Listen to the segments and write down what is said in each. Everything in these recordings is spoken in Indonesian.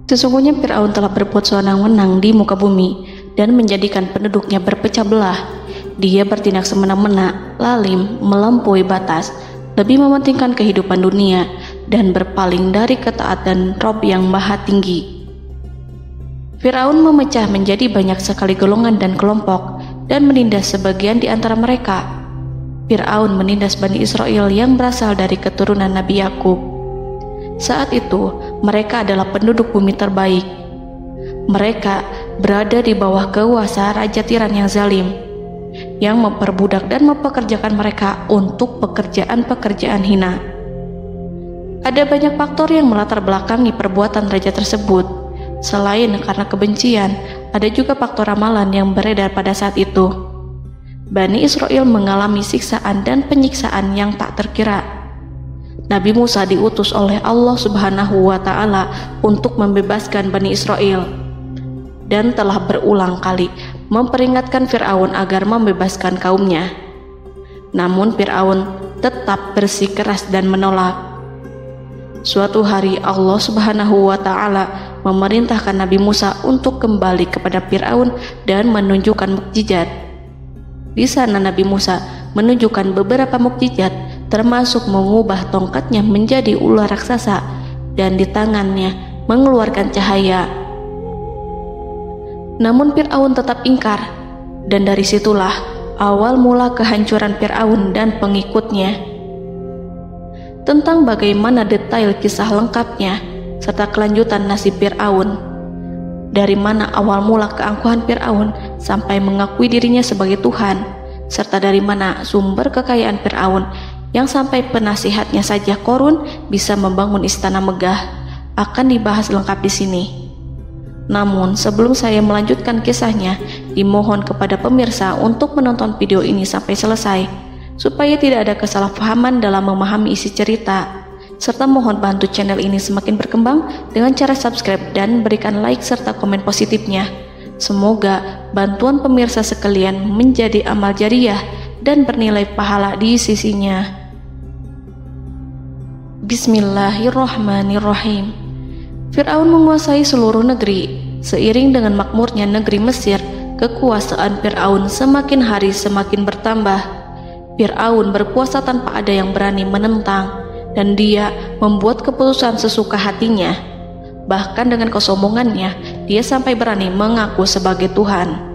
Sesungguhnya Fir'aun telah berbuat sewenang-wenang di muka bumi dan menjadikan penduduknya berpecah belah. Dia bertindak semena-mena, lalim, melampaui batas, lebih mementingkan kehidupan dunia dan berpaling dari ketaatan Rob yang Maha Tinggi. Fir'aun memecah menjadi banyak sekali golongan dan kelompok dan menindas sebagian di antara mereka. Fir'aun menindas Bani Israel yang berasal dari keturunan Nabi Yakub. Saat itu, mereka adalah penduduk bumi terbaik. Mereka berada di bawah kuasa Raja Tiran yang zalim, yang memperbudak dan mempekerjakan mereka untuk pekerjaan-pekerjaan hina. Ada banyak faktor yang melatar belakangi perbuatan raja tersebut. Selain karena kebencian, ada juga faktor ramalan yang beredar pada saat itu. Bani Israel mengalami siksaan dan penyiksaan yang tak terkira. Nabi Musa diutus oleh Allah Subhanahu wa Ta'ala untuk membebaskan Bani Israel dan telah berulang kali memperingatkan Fir'aun agar membebaskan kaumnya. Namun Fir'aun tetap bersikeras dan menolak. Suatu hari Allah Subhanahu wa Ta'ala memerintahkan Nabi Musa untuk kembali kepada Fir'aun dan menunjukkan mukjizat. Di sana Nabi Musa menunjukkan beberapa mukjizat, termasuk mengubah tongkatnya menjadi ular raksasa dan di tangannya mengeluarkan cahaya. Namun Fir'aun tetap ingkar, dan dari situlah awal mula kehancuran Fir'aun dan pengikutnya. Tentang bagaimana detail kisah lengkapnya serta kelanjutan nasib Fir'aun, dari mana awal mula keangkuhan Fir'aun sampai mengakui dirinya sebagai Tuhan, serta dari mana sumber kekayaan Fir'aun yang sampai penasihatnya saja Qorun bisa membangun istana megah, akan dibahas lengkap di sini. Namun sebelum saya melanjutkan kisahnya, dimohon kepada pemirsa untuk menonton video ini sampai selesai, supaya tidak ada kesalahpahaman dalam memahami isi cerita, serta mohon bantu channel ini semakin berkembang dengan cara subscribe dan berikan like serta komen positifnya. Semoga bantuan pemirsa sekalian menjadi amal jariah dan bernilai pahala di sisinya. Bismillahirrahmanirrahim. Fir'aun menguasai seluruh negeri. Seiring dengan makmurnya negeri Mesir, kekuasaan Fir'aun semakin hari semakin bertambah. Fir'aun berkuasa tanpa ada yang berani menentang, dan dia membuat keputusan sesuka hatinya. Bahkan dengan kesombongannya, dia sampai berani mengaku sebagai Tuhan.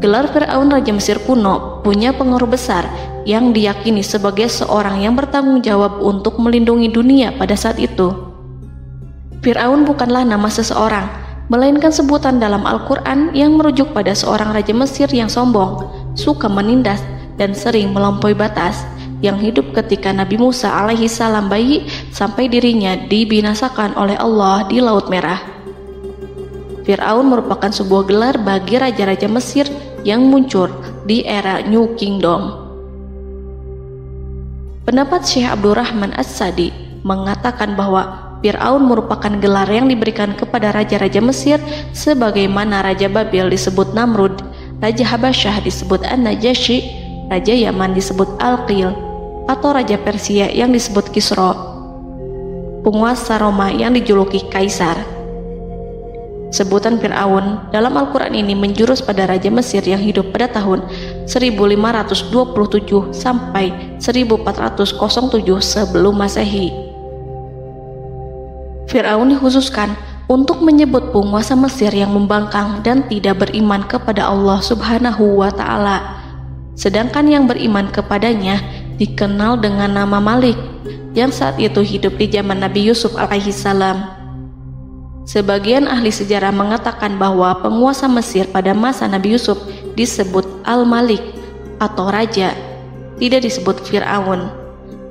Gelar Fir'aun Raja Mesir kuno punya pengaruh besar yang diyakini sebagai seorang yang bertanggung jawab untuk melindungi dunia pada saat itu. Fir'aun bukanlah nama seseorang, melainkan sebutan dalam Al-Quran yang merujuk pada seorang Raja Mesir yang sombong, suka menindas, dan sering melampaui batas, yang hidup ketika Nabi Musa alaihi salam bayi sampai dirinya dibinasakan oleh Allah di Laut Merah. Fir'aun merupakan sebuah gelar bagi raja-raja Mesir yang muncul di era New Kingdom. Pendapat Syekh Abdurrahman As-Sadi mengatakan bahwa Fir'aun merupakan gelar yang diberikan kepada raja-raja Mesir, sebagaimana Raja Babil disebut Namrud, Raja Habasyah disebut An-Najasyi, Raja Yaman disebut Al-Qil, atau Raja Persia yang disebut Kisra, penguasa Roma yang dijuluki Kaisar. Sebutan Fir'aun dalam Al-Quran ini menjurus pada Raja Mesir yang hidup pada tahun 1527 sampai 1407 sebelum Masehi. Fir'aun dikhususkan untuk menyebut penguasa Mesir yang membangkang dan tidak beriman kepada Allah Subhanahu wa Ta'ala, sedangkan yang beriman kepadanya dikenal dengan nama Malik, yang saat itu hidup di zaman Nabi Yusuf alaihi salam. Sebagian ahli sejarah mengatakan bahwa penguasa Mesir pada masa Nabi Yusuf disebut Al-Malik atau Raja, tidak disebut Fir'aun,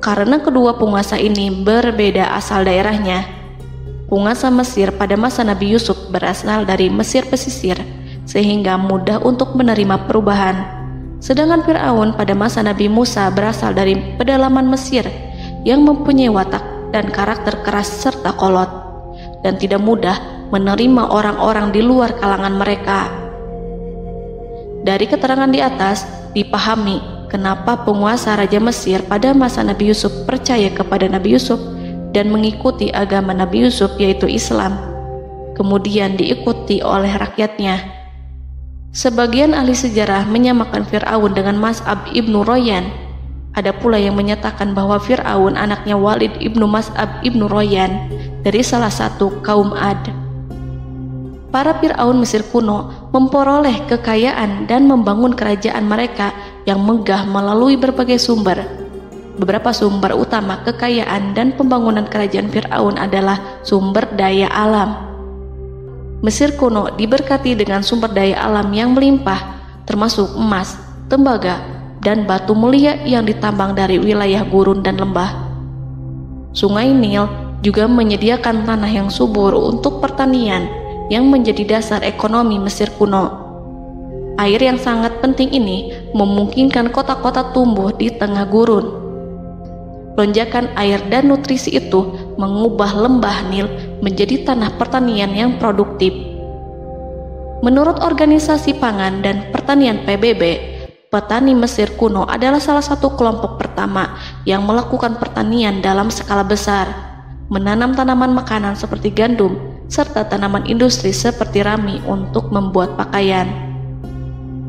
karena kedua penguasa ini berbeda asal daerahnya. Penguasa Mesir pada masa Nabi Yusuf berasal dari Mesir pesisir, sehingga mudah untuk menerima perubahan. Sedangkan Fir'aun pada masa Nabi Musa berasal dari pedalaman Mesir yang mempunyai watak dan karakter keras serta kolot, dan tidak mudah menerima orang-orang di luar kalangan mereka. Dari keterangan di atas dipahami kenapa penguasa Raja Mesir pada masa Nabi Yusuf percaya kepada Nabi Yusuf dan mengikuti agama Nabi Yusuf, yaitu Islam. kemudian diikuti oleh rakyatnya. Sebagian ahli sejarah menyamakan Fir'aun dengan Mas'ab ibnu Royan. Ada pula yang menyatakan bahwa Fir'aun anaknya Walid ibnu Mas'ab ibnu Royan dari salah satu kaum Ad. Para Fir'aun Mesir kuno memperoleh kekayaan dan membangun kerajaan mereka yang megah melalui berbagai sumber. Beberapa sumber utama kekayaan dan pembangunan kerajaan Fir'aun adalah sumber daya alam. Mesir kuno diberkati dengan sumber daya alam yang melimpah, termasuk emas, tembaga, dan batu mulia yang ditambang dari wilayah gurun dan lembah. Sungai Nil juga menyediakan tanah yang subur untuk pertanian yang menjadi dasar ekonomi Mesir kuno. Air yang sangat penting ini memungkinkan kota-kota tumbuh di tengah gurun. Lonjakan air dan nutrisi itu mengubah lembah Nil menjadi tanah pertanian yang produktif. Menurut Organisasi Pangan dan Pertanian PBB, petani Mesir kuno adalah salah satu kelompok pertama yang melakukan pertanian dalam skala besar, menanam tanaman makanan seperti gandum, serta tanaman industri seperti rami untuk membuat pakaian.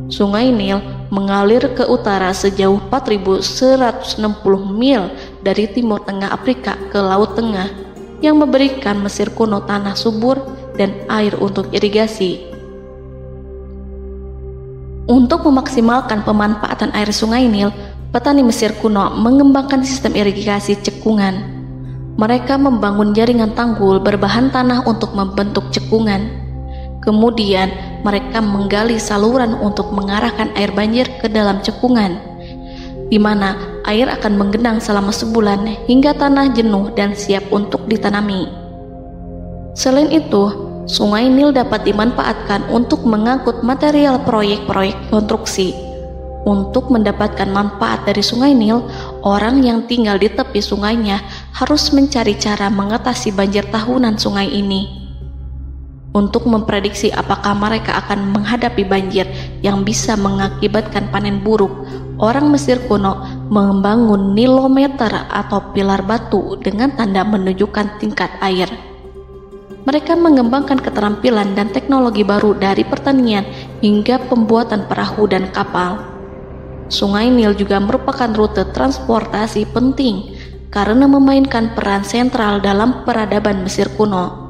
Sungai Nil mengalir ke utara sejauh 4.160 mil dari timur tengah Afrika ke Laut Tengah, yang memberikan Mesir kuno tanah subur dan air untuk irigasi. Untuk memaksimalkan pemanfaatan air Sungai Nil, petani Mesir kuno mengembangkan sistem irigasi cekungan. Mereka membangun jaringan tanggul berbahan tanah untuk membentuk cekungan. Kemudian mereka menggali saluran untuk mengarahkan air banjir ke dalam cekungan, di mana air akan menggenang selama sebulan hingga tanah jenuh dan siap untuk ditanami. Selain itu, Sungai Nil dapat dimanfaatkan untuk mengangkut material proyek-proyek konstruksi. Untuk mendapatkan manfaat dari Sungai Nil, orang yang tinggal di tepi sungainya harus mencari cara mengatasi banjir tahunan sungai ini. Untuk memprediksi apakah mereka akan menghadapi banjir yang bisa mengakibatkan panen buruk, orang Mesir kuno membangun nilometer atau pilar batu dengan tanda menunjukkan tingkat air. Mereka mengembangkan keterampilan dan teknologi baru dari pertanian hingga pembuatan perahu dan kapal. Sungai Nil juga merupakan rute transportasi penting karena memainkan peran sentral dalam peradaban Mesir kuno.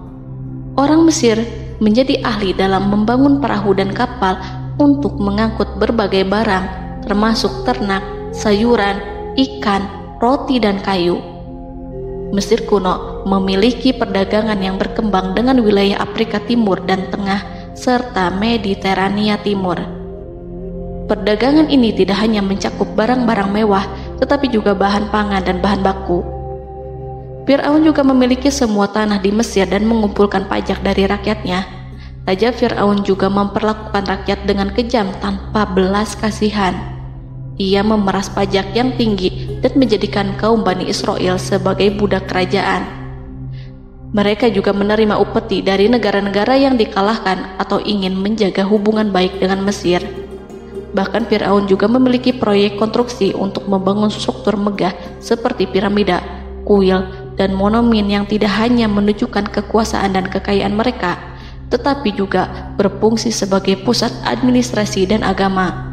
Orang Mesir menjadi ahli dalam membangun perahu dan kapal untuk mengangkut berbagai barang, termasuk ternak, sayuran, ikan, roti, dan kayu. Mesir kuno memiliki perdagangan yang berkembang dengan wilayah Afrika Timur dan Tengah serta Mediterania Timur. Perdagangan ini tidak hanya mencakup barang-barang mewah, tetapi juga bahan pangan dan bahan baku. Fir'aun juga memiliki semua tanah di Mesir dan mengumpulkan pajak dari rakyatnya. Raja Fir'aun juga memperlakukan rakyat dengan kejam tanpa belas kasihan. Ia memeras pajak yang tinggi dan menjadikan kaum Bani Israel sebagai budak kerajaan. Mereka juga menerima upeti dari negara-negara yang dikalahkan atau ingin menjaga hubungan baik dengan Mesir. Bahkan Fir'aun juga memiliki proyek konstruksi untuk membangun struktur megah seperti piramida, kuil, dan monumen yang tidak hanya menunjukkan kekuasaan dan kekayaan mereka, tetapi juga berfungsi sebagai pusat administrasi dan agama.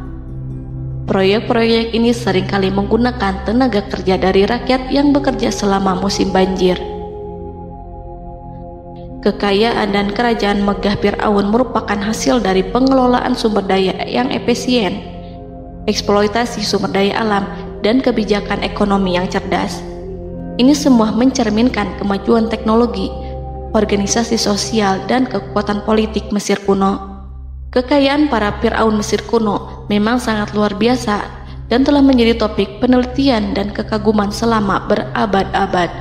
Proyek-proyek ini seringkali menggunakan tenaga kerja dari rakyat yang bekerja selama musim banjir. Kekayaan dan kerajaan megah Fir'aun merupakan hasil dari pengelolaan sumber daya yang efisien, eksploitasi sumber daya alam, dan kebijakan ekonomi yang cerdas. Ini semua mencerminkan kemajuan teknologi, organisasi sosial, dan kekuatan politik Mesir kuno. Kekayaan para Fir'aun Mesir kuno memang sangat luar biasa dan telah menjadi topik penelitian dan kekaguman selama berabad-abad.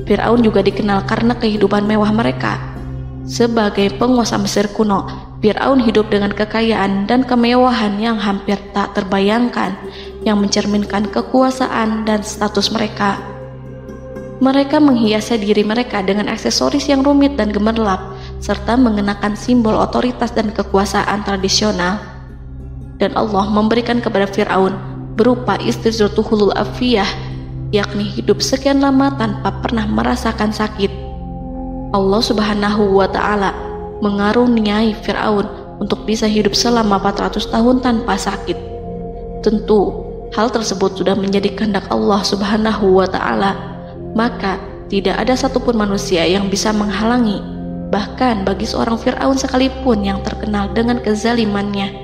Fir'aun juga dikenal karena kehidupan mewah mereka. Sebagai penguasa Mesir kuno, Fir'aun hidup dengan kekayaan dan kemewahan yang hampir tak terbayangkan, yang mencerminkan kekuasaan dan status mereka. Mereka menghiasi diri mereka dengan aksesoris yang rumit dan gemerlap, serta mengenakan simbol otoritas dan kekuasaan tradisional. Dan Allah memberikan kepada Fir'aun berupa istidratuhul afiyah, yakni hidup sekian lama tanpa pernah merasakan sakit. Allah Subhanahu wa Ta'ala mengaruniai Fir'aun untuk bisa hidup selama 400 tahun tanpa sakit. Tentu hal tersebut sudah menjadi kehendak Allah Subhanahu wa Ta'ala, maka tidak ada satupun manusia yang bisa menghalangi, bahkan bagi seorang Fir'aun sekalipun yang terkenal dengan kezalimannya.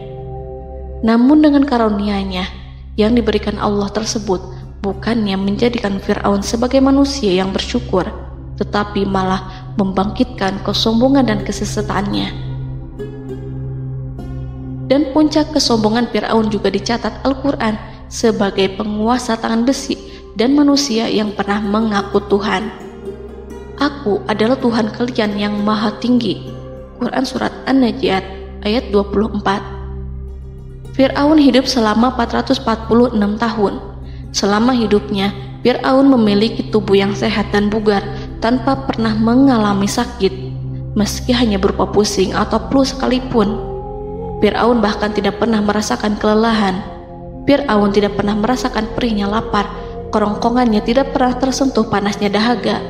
Namun dengan karunia-Nya yang diberikan Allah tersebut bukannya menjadikan Fir'aun sebagai manusia yang bersyukur, tetapi malah membangkitkan kesombongan dan kesesataannya. Dan puncak kesombongan Fir'aun juga dicatat Al-Quran sebagai penguasa tangan besi dan manusia yang pernah mengaku Tuhan. Aku adalah Tuhan kalian yang maha tinggi. Quran Surat An-Najiat ayat 24. Fir'aun hidup selama 446 tahun. Selama hidupnya, Fir'aun memiliki tubuh yang sehat dan bugar tanpa pernah mengalami sakit, meski hanya berupa pusing atau flu sekalipun. Fir'aun bahkan tidak pernah merasakan kelelahan. Fir'aun tidak pernah merasakan perihnya lapar, kerongkongannya tidak pernah tersentuh panasnya dahaga.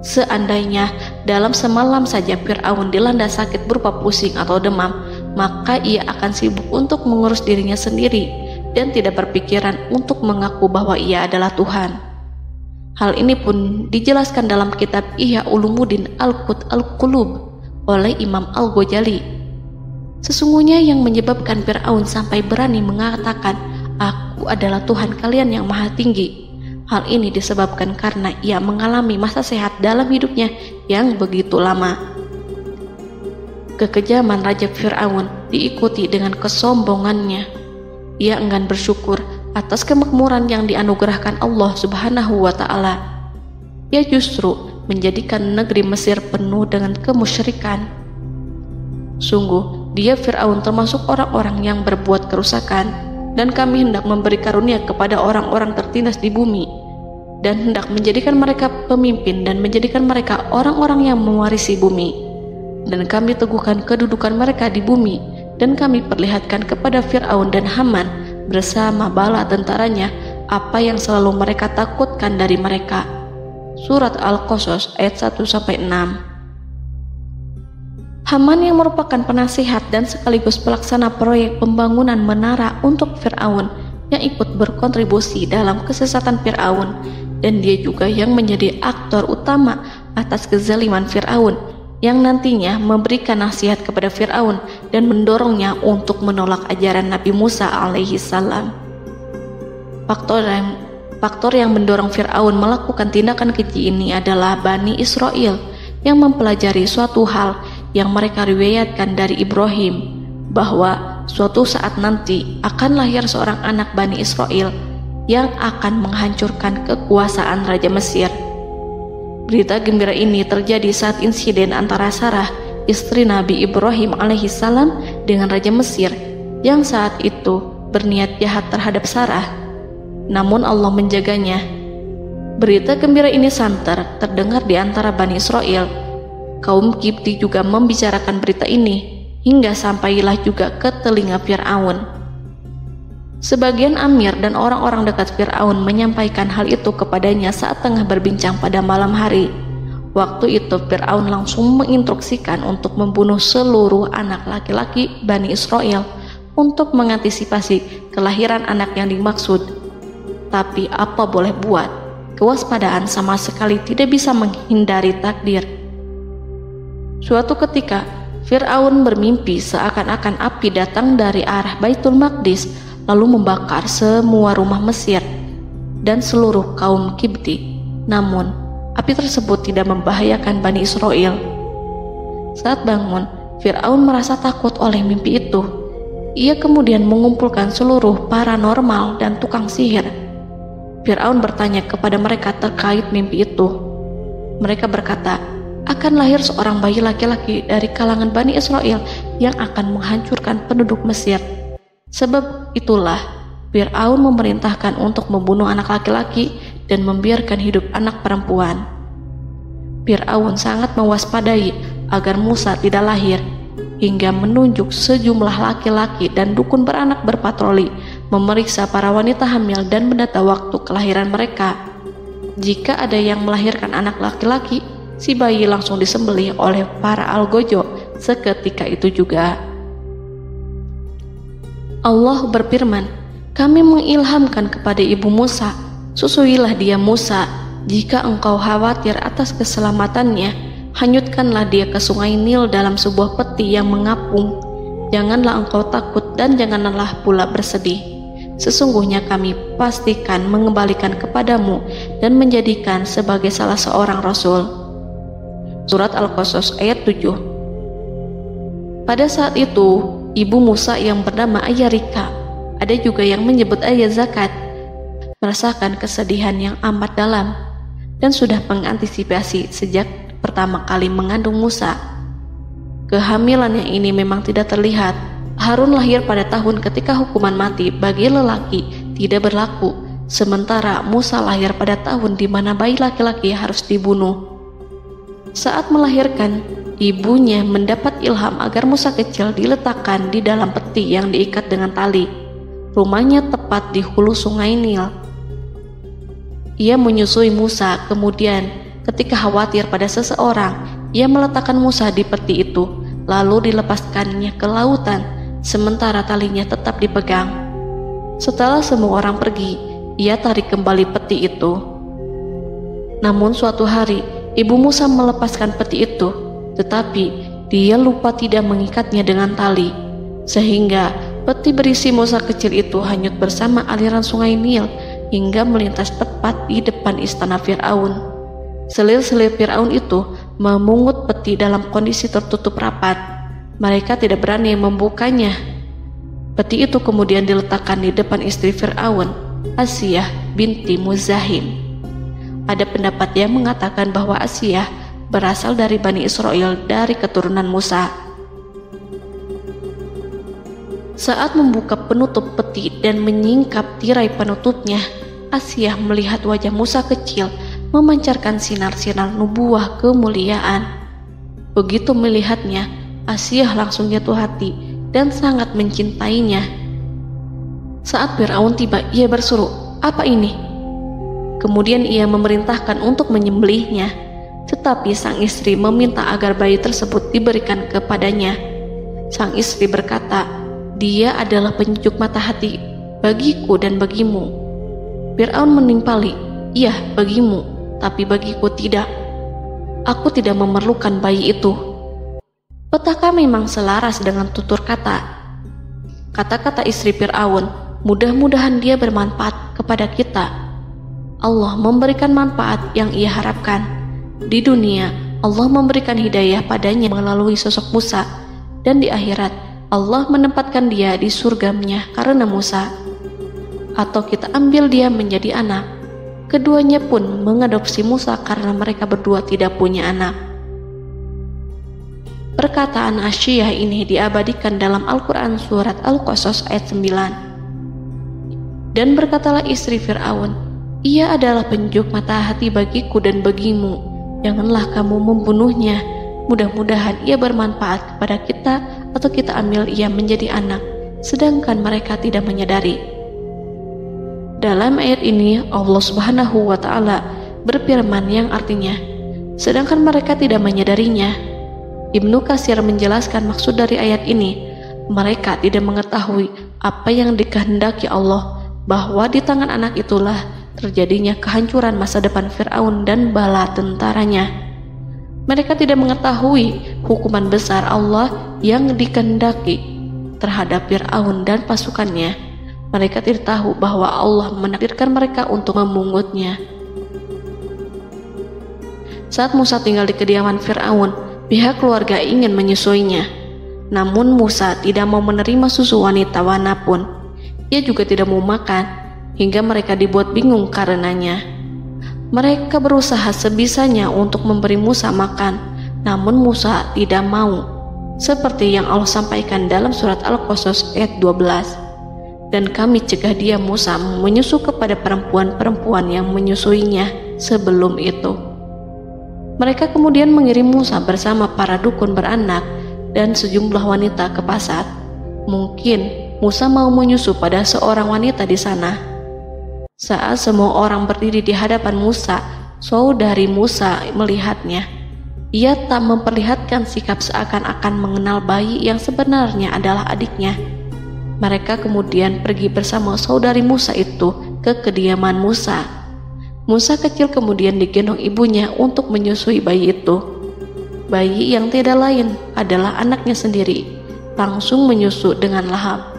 Seandainya dalam semalam saja Fir'aun dilanda sakit berupa pusing atau demam, maka ia akan sibuk untuk mengurus dirinya sendiri dan tidak berpikiran untuk mengaku bahwa ia adalah Tuhan. Hal ini pun dijelaskan dalam kitab Ihya Ulumuddin Al-Qut Al-Qulub oleh Imam Al-Ghazali. Sesungguhnya yang menyebabkan Fir'aun sampai berani mengatakan, "Aku adalah Tuhan kalian yang maha tinggi," hal ini disebabkan karena ia mengalami masa sehat dalam hidupnya yang begitu lama. Kekejaman Raja Fir'aun diikuti dengan kesombongannya. Ia enggan bersyukur atas kemakmuran yang dianugerahkan Allah Subhanahu wa Ta'ala. Ia justru menjadikan negeri Mesir penuh dengan kemusyrikan. Sungguh, dia Fir'aun termasuk orang-orang yang berbuat kerusakan, dan kami hendak memberi karunia kepada orang-orang tertindas di bumi, dan hendak menjadikan mereka pemimpin dan menjadikan mereka orang-orang yang mewarisi bumi. Dan kami teguhkan kedudukan mereka di bumi, dan kami perlihatkan kepada Fir'aun dan Haman bersama bala tentaranya apa yang selalu mereka takutkan dari mereka. Surat Al-Qasas ayat 1-6. Haman yang merupakan penasihat dan sekaligus pelaksana proyek pembangunan menara untuk Fir'aun yang ikut berkontribusi dalam kesesatan Fir'aun, dan dia juga yang menjadi aktor utama atas kezaliman Fir'aun yang nantinya memberikan nasihat kepada Fir'aun dan mendorongnya untuk menolak ajaran Nabi Musa alaihi salam. Faktor yang mendorong Fir'aun melakukan tindakan keji ini adalah Bani Israel yang mempelajari suatu hal yang mereka riwayatkan dari Ibrahim, bahwa suatu saat nanti akan lahir seorang anak Bani Israel yang akan menghancurkan kekuasaan Raja Mesir. Berita gembira ini terjadi saat insiden antara Sarah, istri Nabi Ibrahim alaihissalam, dengan Raja Mesir yang saat itu berniat jahat terhadap Sarah. Namun Allah menjaganya. Berita gembira ini santer terdengar di antara Bani Israel. Kaum Kipti juga membicarakan berita ini, hingga sampailah juga ke telinga Fir'aun. Sebagian amir dan orang-orang dekat Fir'aun menyampaikan hal itu kepadanya saat tengah berbincang pada malam hari. Waktu itu Fir'aun langsung menginstruksikan untuk membunuh seluruh anak laki-laki Bani Israel untuk mengantisipasi kelahiran anak yang dimaksud. Tapi apa boleh buat, kewaspadaan sama sekali tidak bisa menghindari takdir. Suatu ketika Fir'aun bermimpi seakan-akan api datang dari arah Baitul Maqdis lalu membakar semua rumah Mesir dan seluruh kaum Kipti. Namun, api tersebut tidak membahayakan Bani Israel. Saat bangun, Fir'aun merasa takut oleh mimpi itu. Ia kemudian mengumpulkan seluruh paranormal dan tukang sihir. Fir'aun bertanya kepada mereka terkait mimpi itu. Mereka berkata, akan lahir seorang bayi laki-laki dari kalangan Bani Israel yang akan menghancurkan penduduk Mesir. Sebab itulah Fir'aun memerintahkan untuk membunuh anak laki-laki dan membiarkan hidup anak perempuan. Fir'aun sangat mewaspadai agar Musa tidak lahir, hingga menunjuk sejumlah laki-laki dan dukun beranak berpatroli memeriksa para wanita hamil dan mendata waktu kelahiran mereka. Jika ada yang melahirkan anak laki-laki, si bayi langsung disembelih oleh para algojo seketika itu juga. Allah berfirman, kami mengilhamkan kepada ibu Musa, susuilah dia Musa, jika engkau khawatir atas keselamatannya, hanyutkanlah dia ke sungai Nil dalam sebuah peti yang mengapung. Janganlah engkau takut dan janganlah pula bersedih. Sesungguhnya kami pastikan mengembalikan kepadamu dan menjadikan sebagai salah seorang rasul. Surat Al-Qasas ayat 7. Pada saat itu, ibu Musa yang bernama Ayarika, ada juga yang menyebut Ayah Zakat, merasakan kesedihan yang amat dalam dan sudah mengantisipasi sejak pertama kali mengandung Musa. Kehamilannya ini memang tidak terlihat. Harun lahir pada tahun ketika hukuman mati bagi lelaki tidak berlaku, sementara Musa lahir pada tahun di mana bayi laki-laki harus dibunuh. Saat melahirkan, ibunya mendapat ilham agar Musa kecil diletakkan di dalam peti yang diikat dengan tali. Rumahnya tepat di hulu sungai Nil. Ia menyusui Musa, kemudian ketika khawatir pada seseorang, ia meletakkan Musa di peti itu, lalu dilepaskannya ke lautan, sementara talinya tetap dipegang. Setelah semua orang pergi, ia tarik kembali peti itu. Namun suatu hari, ibu Musa melepaskan peti itu, tetapi dia lupa tidak mengikatnya dengan tali, sehingga peti berisi Musa kecil itu hanyut bersama aliran sungai Nil hingga melintas tepat di depan istana Fir'aun. Selir-selir Fir'aun itu memungut peti dalam kondisi tertutup rapat. Mereka tidak berani membukanya. Peti itu kemudian diletakkan di depan istri Fir'aun, Asiyah binti Muzahim. Ada pendapat yang mengatakan bahwa Asiyah berasal dari Bani Israel dari keturunan Musa. Saat membuka penutup peti dan menyingkap tirai penutupnya, Asiyah melihat wajah Musa kecil memancarkan sinar-sinar nubuah kemuliaan. Begitu melihatnya, Asiyah langsung jatuh hati dan sangat mencintainya. Saat Fir'aun tiba, ia berseru, "Apa ini?" Kemudian ia memerintahkan untuk menyembelihnya, tetapi sang istri meminta agar bayi tersebut diberikan kepadanya. Sang istri berkata, "Dia adalah penyejuk mata hati bagiku dan bagimu." Fir'aun menimpali, "Iya, bagimu, tapi bagiku tidak. Aku tidak memerlukan bayi itu." Petaka memang selaras dengan tutur kata. Kata-kata istri Fir'aun, mudah-mudahan dia bermanfaat kepada kita. Allah memberikan manfaat yang ia harapkan. Di dunia, Allah memberikan hidayah padanya melalui sosok Musa, dan di akhirat, Allah menempatkan dia di surganya karena Musa. Atau kita ambil dia menjadi anak. Keduanya pun mengadopsi Musa karena mereka berdua tidak punya anak. Perkataan Asiyah ini diabadikan dalam Al-Quran surat Al-Qasas ayat 9. Dan berkatalah istri Fir'aun, "Ia adalah penyejuk mata hati bagiku dan bagimu. Janganlah kamu membunuhnya. Mudah-mudahan ia bermanfaat kepada kita, atau kita ambil ia menjadi anak, sedangkan mereka tidak menyadari." Dalam ayat ini Allah Subhanahu wa Ta'ala berfirman yang artinya, sedangkan mereka tidak menyadarinya. Ibnu Katsir menjelaskan maksud dari ayat ini, mereka tidak mengetahui apa yang dikehendaki Allah, bahwa di tangan anak itulah terjadinya kehancuran masa depan Fir'aun dan bala tentaranya. Mereka tidak mengetahui hukuman besar Allah yang dikehendaki terhadap Fir'aun dan pasukannya. Mereka tidak tahu bahwa Allah menakdirkan mereka untuk memungutnya. Saat Musa tinggal di kediaman Fir'aun, pihak keluarga ingin menyusuinya. Namun Musa tidak mau menerima susu wanita manapun. Ia juga tidak mau makan, hingga mereka dibuat bingung karenanya. Mereka berusaha sebisanya untuk memberi Musa makan, namun Musa tidak mau. Seperti yang Allah sampaikan dalam surat Al-Qasas ayat 12. Dan kami cegah dia Musa menyusu kepada perempuan-perempuan yang menyusuinya sebelum itu. Mereka kemudian mengirim Musa bersama para dukun beranak dan sejumlah wanita ke pasar. Mungkin Musa mau menyusu pada seorang wanita di sana. Saat semua orang berdiri di hadapan Musa, saudari Musa melihatnya. Ia tak memperlihatkan sikap seakan-akan mengenal bayi yang sebenarnya adalah adiknya. Mereka kemudian pergi bersama saudari Musa itu ke kediaman Musa. Musa kecil kemudian digendong ibunya untuk menyusui bayi itu. Bayi yang tidak lain adalah anaknya sendiri, langsung menyusu dengan lahap.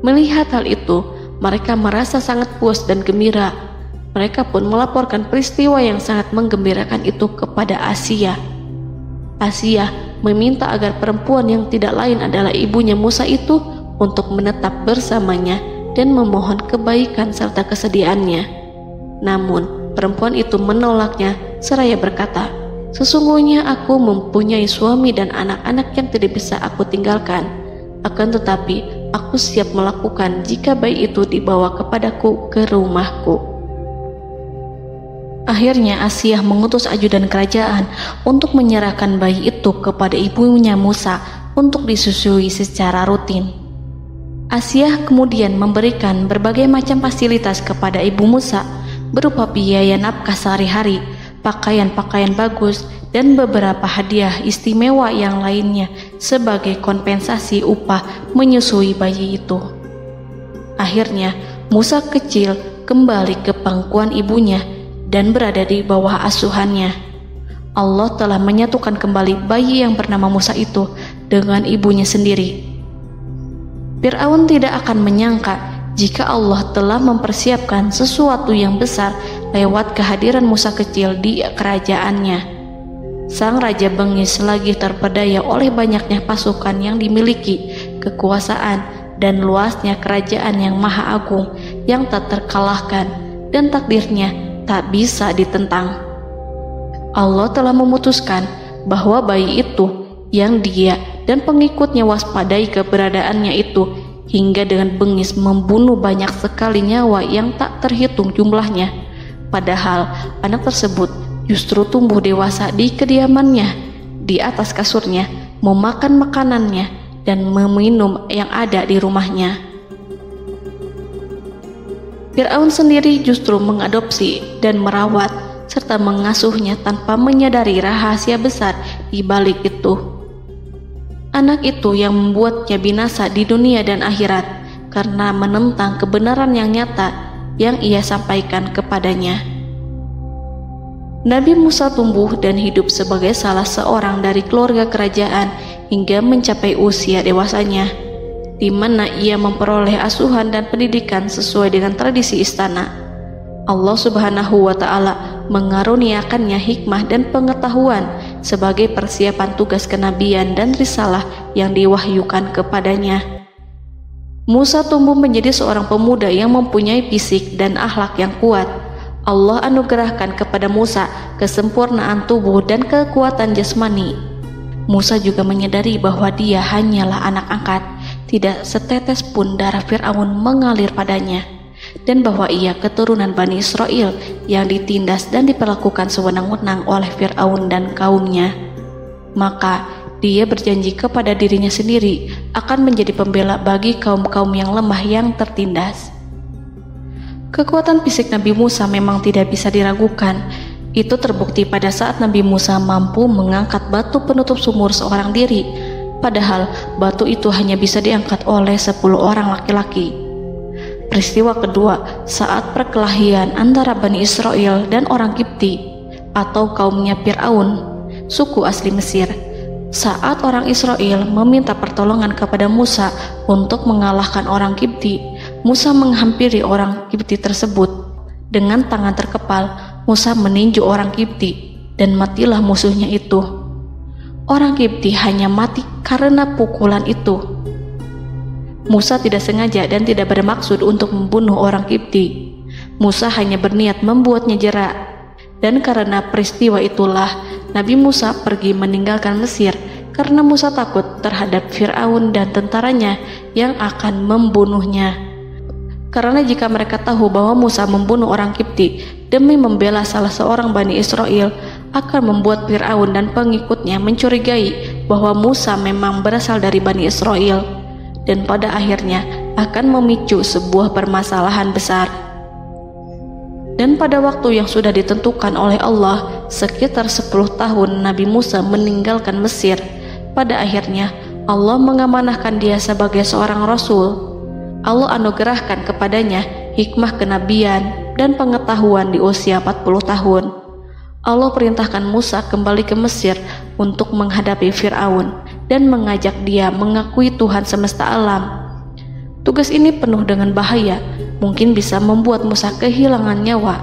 Melihat hal itu, mereka merasa sangat puas dan gembira. Mereka pun melaporkan peristiwa yang sangat menggembirakan itu kepada Asia. Asia meminta agar perempuan yang tidak lain adalah ibunya Musa itu untuk menetap bersamanya dan memohon kebaikan serta kesediaannya. Namun, perempuan itu menolaknya seraya berkata, "Sesungguhnya aku mempunyai suami dan anak-anak yang tidak bisa aku tinggalkan. Akan tetapi, aku siap melakukan jika bayi itu dibawa kepadaku ke rumahku." Akhirnya Asia mengutus ajudan kerajaan untuk menyerahkan bayi itu kepada ibunya Musa untuk disusui secara rutin. Asia kemudian memberikan berbagai macam fasilitas kepada ibu Musa, berupa biaya nafkah sehari-hari, pakaian-pakaian bagus, dan beberapa hadiah istimewa yang lainnya sebagai kompensasi upah menyusui bayi itu. Akhirnya, Musa kecil kembali ke pangkuan ibunya dan berada di bawah asuhannya. Allah telah menyatukan kembali bayi yang bernama Musa itu dengan ibunya sendiri. Fir'aun tidak akan menyangka jika Allah telah mempersiapkan sesuatu yang besar lewat kehadiran Musa kecil di kerajaannya. Sang raja bengis lagi terpedaya oleh banyaknya pasukan yang dimiliki, kekuasaan, dan luasnya kerajaan yang maha agung yang tak terkalahkan, dan takdirnya tak bisa ditentang. Allah telah memutuskan bahwa bayi itu yang dia dan pengikutnya waspadai keberadaannya itu hingga dengan bengis membunuh banyak sekali nyawa yang tak terhitung jumlahnya. Padahal anak tersebut justru tumbuh dewasa di kediamannya, di atas kasurnya, memakan makanannya, dan meminum yang ada di rumahnya. Fir'aun sendiri justru mengadopsi dan merawat serta mengasuhnya tanpa menyadari rahasia besar di balik itu. Anak itu yang membuatnya binasa di dunia dan akhirat karena menentang kebenaran yang nyata yang ia sampaikan kepadanya. Nabi Musa tumbuh dan hidup sebagai salah seorang dari keluarga kerajaan hingga mencapai usia dewasanya, di mana ia memperoleh asuhan dan pendidikan sesuai dengan tradisi istana. Allah Subhanahu wa Ta'ala mengaruniakannya hikmah dan pengetahuan sebagai persiapan tugas kenabian dan risalah yang diwahyukan kepadanya. Musa tumbuh menjadi seorang pemuda yang mempunyai fisik dan akhlak yang kuat. Allah anugerahkan kepada Musa kesempurnaan tubuh dan kekuatan jasmani. Musa juga menyadari bahwa dia hanyalah anak angkat, tidak setetes pun darah Fir'aun mengalir padanya, dan bahwa ia keturunan Bani Israel yang ditindas dan diperlakukan sewenang-wenang oleh Fir'aun dan kaumnya. Maka dia berjanji kepada dirinya sendiri akan menjadi pembela bagi kaum-kaum yang lemah yang tertindas. Kekuatan fisik Nabi Musa memang tidak bisa diragukan. Itu terbukti pada saat Nabi Musa mampu mengangkat batu penutup sumur seorang diri, padahal batu itu hanya bisa diangkat oleh 10 orang laki-laki. Peristiwa kedua saat perkelahian antara Bani Israel dan orang Kipti atau kaumnya Fir'aun, suku asli Mesir. Saat orang Israel meminta pertolongan kepada Musa untuk mengalahkan orang Kipti, Musa menghampiri orang Kipti tersebut. Dengan tangan terkepal, Musa meninju orang Kipti dan matilah musuhnya itu. Orang Kipti hanya mati karena pukulan itu. Musa tidak sengaja dan tidak bermaksud untuk membunuh orang Kipti. Musa hanya berniat membuatnya jera. Dan karena peristiwa itulah Nabi Musa pergi meninggalkan Mesir karena Musa takut terhadap Fir'aun dan tentaranya yang akan membunuhnya. Karena jika mereka tahu bahwa Musa membunuh orang Kipti demi membela salah seorang Bani Israel, akan membuat Fir'aun dan pengikutnya mencurigai bahwa Musa memang berasal dari Bani Israel, dan pada akhirnya akan memicu sebuah permasalahan besar. Dan pada waktu yang sudah ditentukan oleh Allah, sekitar 10 tahun Nabi Musa meninggalkan Mesir. Pada akhirnya Allah mengamanahkan dia sebagai seorang rasul. Allah anugerahkan kepadanya hikmah kenabian dan pengetahuan di usia 40 tahun. Allah perintahkan Musa kembali ke Mesir untuk menghadapi Fir'aun dan mengajak dia mengakui Tuhan semesta alam. Tugas ini penuh dengan bahaya, mungkin bisa membuat Musa kehilangan nyawa,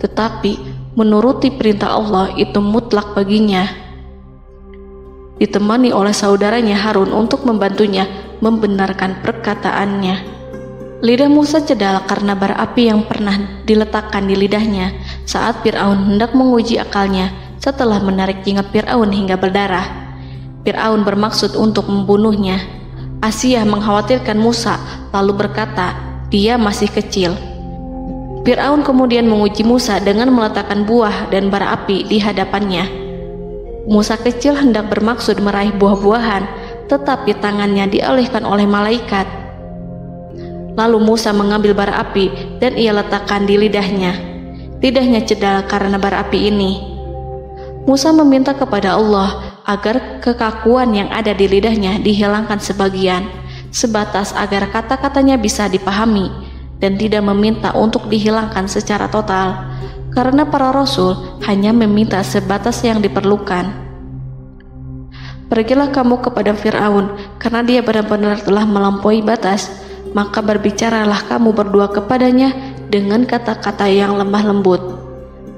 tetapi menuruti perintah Allah itu mutlak baginya. Ditemani oleh saudaranya Harun untuk membantunya membenarkan perkataannya. Lidah Musa cedal karena bara api yang pernah diletakkan di lidahnya saat Fir'aun hendak menguji akalnya setelah menarik jingat Fir'aun hingga berdarah. Fir'aun bermaksud untuk membunuhnya. Asyah mengkhawatirkan Musa lalu berkata, dia masih kecil. Fir'aun kemudian menguji Musa dengan meletakkan buah dan bara api di hadapannya. Musa kecil hendak bermaksud meraih buah-buahan, tetapi tangannya dialihkan oleh malaikat. Lalu Musa mengambil bara api dan ia letakkan di lidahnya. Lidahnya cedal karena bara api ini. Musa meminta kepada Allah agar kekakuan yang ada di lidahnya dihilangkan sebagian, sebatas agar kata-katanya bisa dipahami, dan tidak meminta untuk dihilangkan secara total, karena para rasul hanya meminta sebatas yang diperlukan. Pergilah kamu kepada Fir'aun, karena dia benar-benar telah melampaui batas, maka berbicaralah kamu berdua kepadanya dengan kata-kata yang lemah lembut.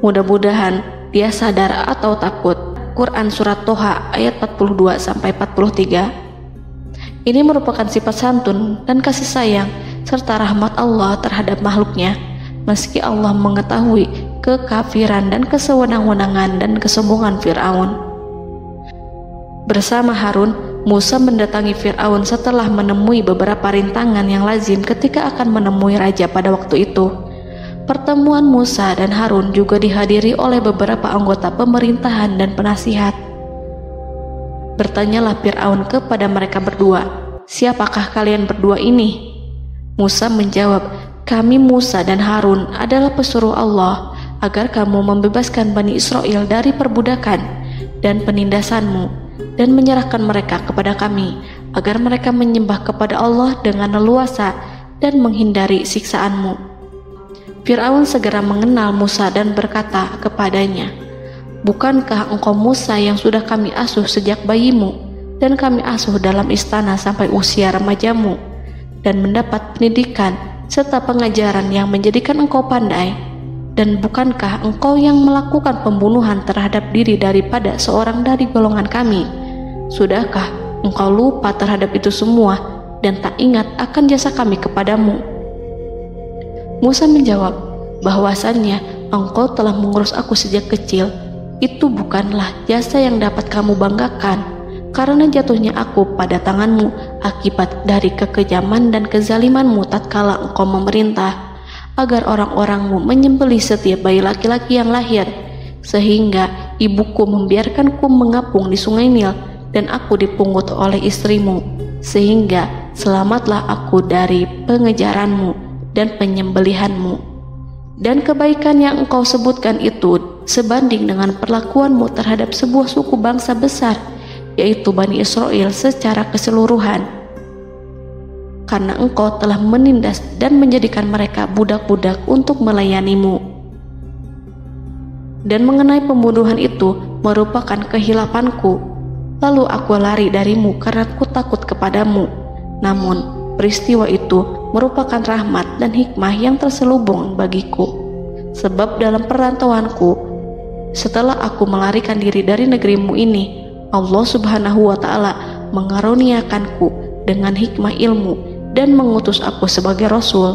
Mudah-mudahan dia sadar atau takut. Quran Surat Toha ayat 42-43. Ini merupakan sifat santun dan kasih sayang serta rahmat Allah terhadap makhluknya, meski Allah mengetahui kekafiran dan kesewenang-wenangan dan kesombongan Fir'aun. Bersama Harun, Musa mendatangi Fir'aun setelah menemui beberapa rintangan yang lazim ketika akan menemui raja pada waktu itu. Pertemuan Musa dan Harun juga dihadiri oleh beberapa anggota pemerintahan dan penasihat. Bertanyalah Fir'aun kepada mereka berdua, siapakah kalian berdua ini? Musa menjawab, kami Musa dan Harun adalah pesuruh Allah agar kamu membebaskan Bani Israel dari perbudakan dan penindasanmu dan menyerahkan mereka kepada kami agar mereka menyembah kepada Allah dengan leluasa dan menghindari siksaanmu. Fir'aun segera mengenal Musa dan berkata kepadanya, bukankah engkau Musa yang sudah kami asuh sejak bayimu dan kami asuh dalam istana sampai usia remajamu dan mendapat pendidikan serta pengajaran yang menjadikan engkau pandai? Dan bukankah engkau yang melakukan pembunuhan terhadap diri daripada seorang dari golongan kami? Sudahkah engkau lupa terhadap itu semua dan tak ingat akan jasa kami kepadamu? Musa menjawab, bahwasannya engkau telah mengurus aku sejak kecil. Itu bukanlah jasa yang dapat kamu banggakan, karena jatuhnya aku pada tanganmu akibat dari kekejaman dan kezalimanmu tatkala engkau memerintah agar orang-orangmu menyembelih setiap bayi laki-laki yang lahir, sehingga ibuku membiarkanku mengapung di sungai Nil dan aku dipungut oleh istrimu, sehingga selamatlah aku dari pengejaranmu dan penyembelihanmu. Dan kebaikan yang engkau sebutkan itu sebanding dengan perlakuanmu terhadap sebuah suku bangsa besar, yaitu Bani Israel secara keseluruhan, karena engkau telah menindas dan menjadikan mereka budak-budak untuk melayanimu. Dan mengenai pembunuhan itu merupakan kehilafanku, lalu aku lari darimu karena aku takut kepadamu. Namun peristiwa itu merupakan rahmat dan hikmah yang terselubung bagiku, sebab dalam perantauanku setelah aku melarikan diri dari negerimu ini, Allah Subhanahu wa Ta'ala mengaruniakanku dengan hikmah ilmu dan mengutus aku sebagai rasul.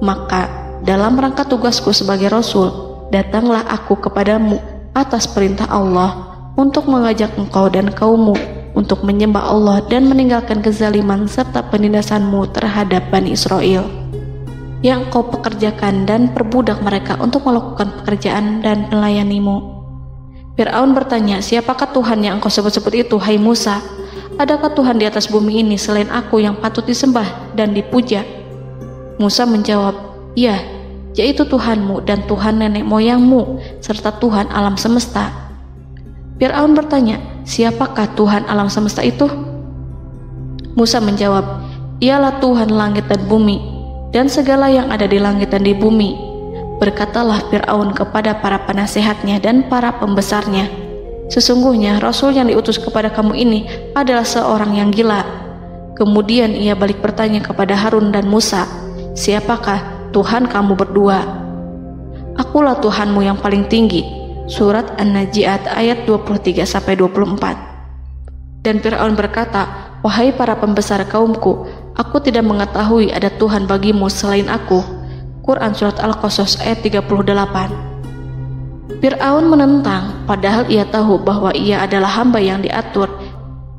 Maka dalam rangka tugasku sebagai rasul, datanglah aku kepadamu atas perintah Allah untuk mengajak engkau dan kaummu untuk menyembah Allah dan meninggalkan kezaliman serta penindasanmu terhadap Bani Israel yang kau pekerjakan dan perbudak mereka untuk melakukan pekerjaan dan melayanimu. Fir'aun bertanya, siapakah Tuhan yang engkau sebut-sebut itu, hai Musa? Adakah Tuhan di atas bumi ini selain aku yang patut disembah dan dipuja? Musa menjawab, ya, yaitu Tuhanmu dan Tuhan nenek moyangmu, serta Tuhan alam semesta. Fir'aun bertanya, siapakah Tuhan alam semesta itu? Musa menjawab, ialah Tuhan langit dan bumi, dan segala yang ada di langit dan di bumi. Berkatalah Fir'aun kepada para penasehatnya dan para pembesarnya, sesungguhnya Rasul yang diutus kepada kamu ini adalah seorang yang gila. Kemudian ia balik bertanya kepada Harun dan Musa, siapakah Tuhan kamu berdua? Akulah Tuhanmu yang paling tinggi. Surat An-Najiat ayat 23-24. Dan Fir'aun berkata, wahai para pembesar kaumku, aku tidak mengetahui ada Tuhan bagimu selain aku. Quran Surat Al-Qasas ayat 38. Fir'aun menentang, padahal ia tahu bahwa ia adalah hamba yang diatur,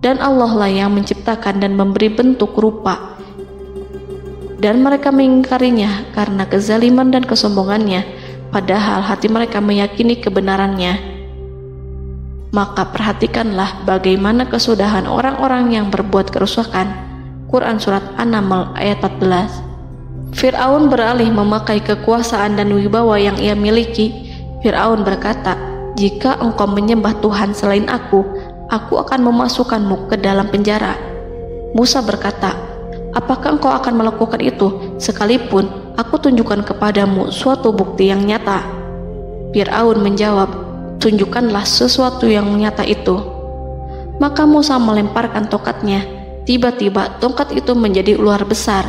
dan Allah lah yang menciptakan dan memberi bentuk rupa. Dan mereka mengingkarinya karena kezaliman dan kesombongannya, padahal hati mereka meyakini kebenarannya. Maka perhatikanlah bagaimana kesudahan orang-orang yang berbuat kerusakan. Quran Surat An-Naml ayat 14. Fir'aun beralih memakai kekuasaan dan wibawa yang ia miliki. Fir'aun berkata, jika engkau menyembah Tuhan selain aku akan memasukkanmu ke dalam penjara. Musa berkata, apakah engkau akan melakukan itu sekalipun aku tunjukkan kepadamu suatu bukti yang nyata? Fir'aun menjawab, tunjukkanlah sesuatu yang nyata itu. Maka Musa melemparkan tongkatnya. Tiba-tiba tongkat itu menjadi ular besar,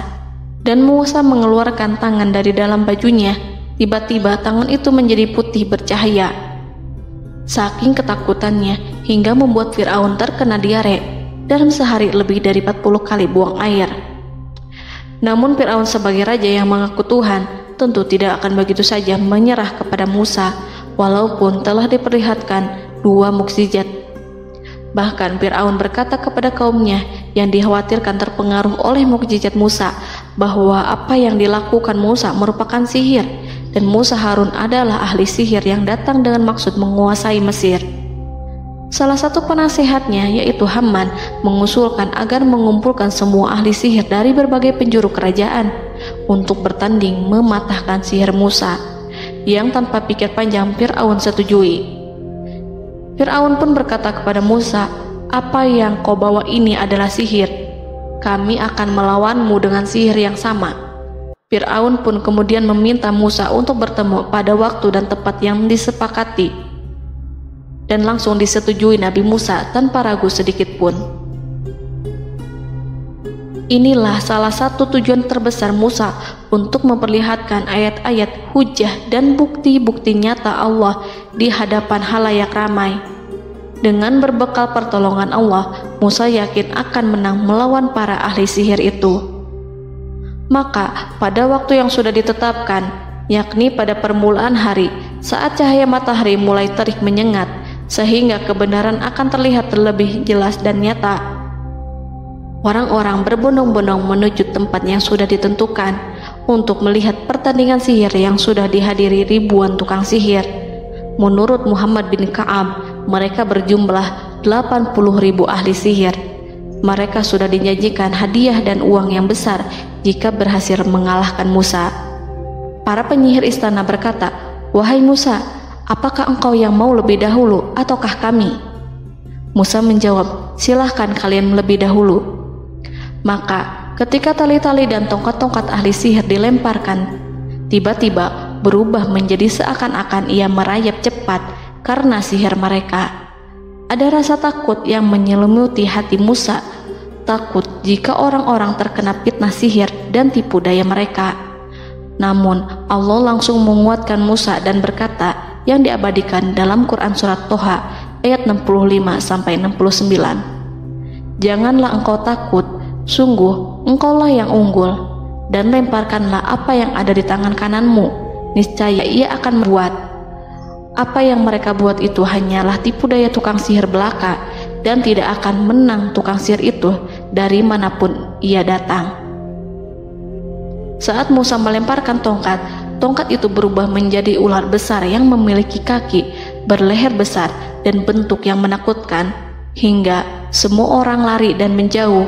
dan Musa mengeluarkan tangan dari dalam bajunya. Tiba-tiba tangan itu menjadi putih bercahaya. Saking ketakutannya hingga membuat Fir'aun terkena diare. Dalam sehari lebih dari 40 kali buang air. Namun Fir'aun sebagai raja yang mengaku Tuhan tentu tidak akan begitu saja menyerah kepada Musa, walaupun telah diperlihatkan 2 mukjizat. Bahkan Fir'aun berkata kepada kaumnya yang dikhawatirkan terpengaruh oleh mukjizat Musa, bahwa apa yang dilakukan Musa merupakan sihir, dan Musa Harun adalah ahli sihir yang datang dengan maksud menguasai Mesir. Salah satu penasehatnya, yaitu Haman, mengusulkan agar mengumpulkan semua ahli sihir dari berbagai penjuru kerajaan untuk bertanding mematahkan sihir Musa, yang tanpa pikir panjang Fir'aun setujui. Fir'aun pun berkata kepada Musa, apa yang kau bawa ini adalah sihir. Kami akan melawanmu dengan sihir yang sama. Fir'aun pun kemudian meminta Musa untuk bertemu pada waktu dan tempat yang disepakati, dan langsung disetujui Nabi Musa tanpa ragu sedikit pun. Inilah salah satu tujuan terbesar Musa untuk memperlihatkan ayat-ayat hujah dan bukti-bukti nyata Allah di hadapan halayak ramai. Dengan berbekal pertolongan Allah, Musa yakin akan menang melawan para ahli sihir itu. Maka pada waktu yang sudah ditetapkan, yakni pada permulaan hari, saat cahaya matahari mulai terik menyengat, sehingga kebenaran akan terlihat terlebih jelas dan nyata, orang-orang berbondong-bondong menuju tempat yang sudah ditentukan untuk melihat pertandingan sihir yang sudah dihadiri ribuan tukang sihir. Menurut Muhammad bin Ka'ab, mereka berjumlah 80.000 ahli sihir. Mereka sudah dijanjikan hadiah dan uang yang besar jika berhasil mengalahkan Musa. Para penyihir istana berkata, wahai Musa, apakah engkau yang mau lebih dahulu ataukah kami? Musa menjawab, silahkan kalian lebih dahulu. Maka ketika tali-tali dan tongkat-tongkat ahli sihir dilemparkan, tiba-tiba berubah menjadi seakan-akan ia merayap cepat karena sihir mereka. Ada rasa takut yang menyelimuti hati Musa, takut jika orang-orang terkena fitnah sihir dan tipu daya mereka. Namun Allah langsung menguatkan Musa dan berkata, yang diabadikan dalam Quran Surat Toha ayat 65-69. Janganlah engkau takut, sungguh engkaulah yang unggul, dan lemparkanlah apa yang ada di tangan kananmu, niscaya ia akan membuat. Apa yang mereka buat itu hanyalah tipu daya tukang sihir belaka, dan tidak akan menang tukang sihir itu dari manapun ia datang. Saat Musa melemparkan tongkat, tongkat itu berubah menjadi ular besar yang memiliki kaki, berleher besar, dan bentuk yang menakutkan, hingga semua orang lari dan menjauh.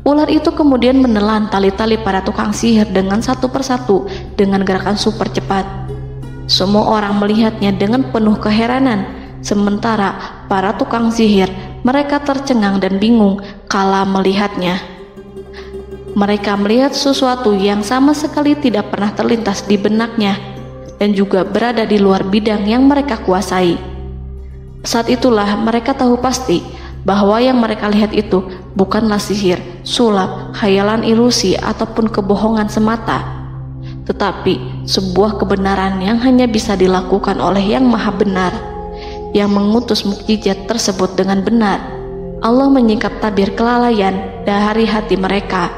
Ular itu kemudian menelan tali-tali para tukang sihir dengan satu persatu dengan gerakan super cepat. Semua orang melihatnya dengan penuh keheranan, sementara para tukang sihir mereka tercengang dan bingung kala melihatnya. Mereka melihat sesuatu yang sama sekali tidak pernah terlintas di benaknya dan juga berada di luar bidang yang mereka kuasai. Saat itulah mereka tahu pasti bahwa yang mereka lihat itu bukanlah sihir, sulap, khayalan ilusi ataupun kebohongan semata, tetapi sebuah kebenaran yang hanya bisa dilakukan oleh Yang Maha Benar, yang mengutus mukjizat tersebut dengan benar. Allah menyingkap tabir kelalaian dari hati mereka,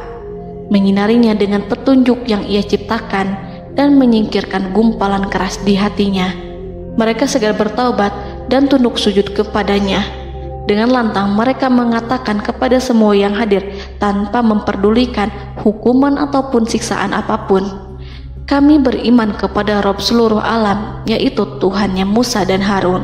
menyinarinya dengan petunjuk yang Ia ciptakan dan menyingkirkan gumpalan keras di hatinya. Mereka segera bertaubat dan tunduk sujud kepadanya. Dengan lantang mereka mengatakan kepada semua yang hadir tanpa memperdulikan hukuman ataupun siksaan apapun, "Kami beriman kepada Rob seluruh alam, yaitu Tuhannya Musa dan Harun."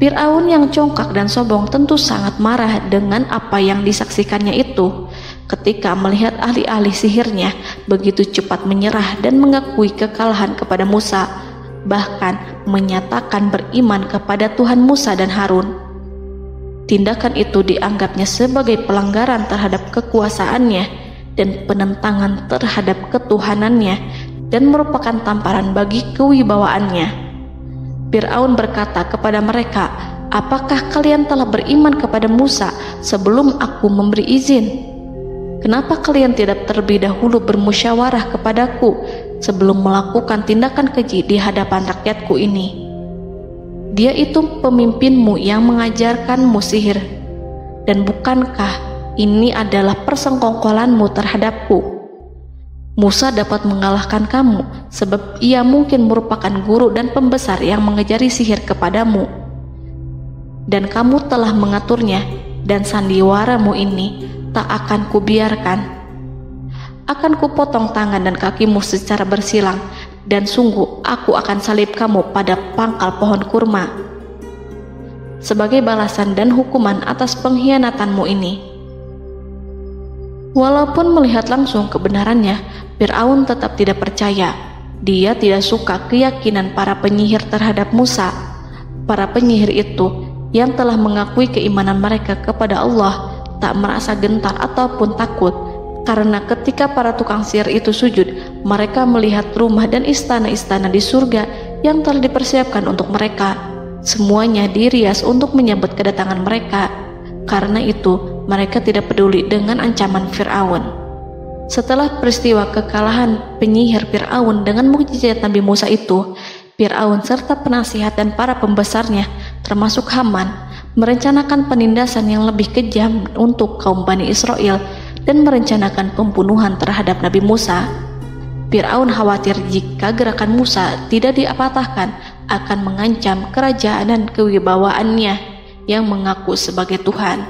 Fir'aun yang congkak dan sombong tentu sangat marah dengan apa yang disaksikannya itu. Ketika melihat ahli-ahli sihirnya begitu cepat menyerah dan mengakui kekalahan kepada Musa, bahkan menyatakan beriman kepada Tuhan Musa dan Harun. Tindakan itu dianggapnya sebagai pelanggaran terhadap kekuasaannya dan penentangan terhadap ketuhanannya dan merupakan tamparan bagi kewibawaannya. Fir'aun berkata kepada mereka, "Apakah kalian telah beriman kepada Musa sebelum aku memberi izin? Kenapa kalian tidak terlebih dahulu bermusyawarah kepadaku sebelum melakukan tindakan keji di hadapan rakyatku ini? Dia itu pemimpinmu yang mengajarkanmu sihir, dan bukankah ini adalah persengkongkolanmu terhadapku? Musa dapat mengalahkan kamu sebab ia mungkin merupakan guru dan pembesar yang mengajari sihir kepadamu, dan kamu telah mengaturnya, dan sandiwaramu ini tak akan kubiarkan. Akan kupotong tangan dan kakimu secara bersilang, dan sungguh aku akan salib kamu pada pangkal pohon kurma sebagai balasan dan hukuman atas pengkhianatanmu ini." Walaupun melihat langsung kebenarannya, Fir'aun tetap tidak percaya. Dia tidak suka keyakinan para penyihir terhadap Musa. Para penyihir itu yang telah mengakui keimanan mereka kepada Allah tak merasa gentar ataupun takut, karena ketika para tukang sihir itu sujud, mereka melihat rumah dan istana-istana di surga yang telah dipersiapkan untuk mereka. Semuanya dirias untuk menyambut kedatangan mereka. Karena itu, mereka tidak peduli dengan ancaman Fir'aun. Setelah peristiwa kekalahan penyihir Fir'aun dengan mukjizat Nabi Musa itu, Fir'aun serta penasihat dan para pembesarnya, termasuk Haman, merencanakan penindasan yang lebih kejam untuk kaum Bani Israel dan merencanakan pembunuhan terhadap Nabi Musa. Fir'aun khawatir jika gerakan Musa tidak dipatahkan akan mengancam kerajaan dan kewibawaannya yang mengaku sebagai Tuhan.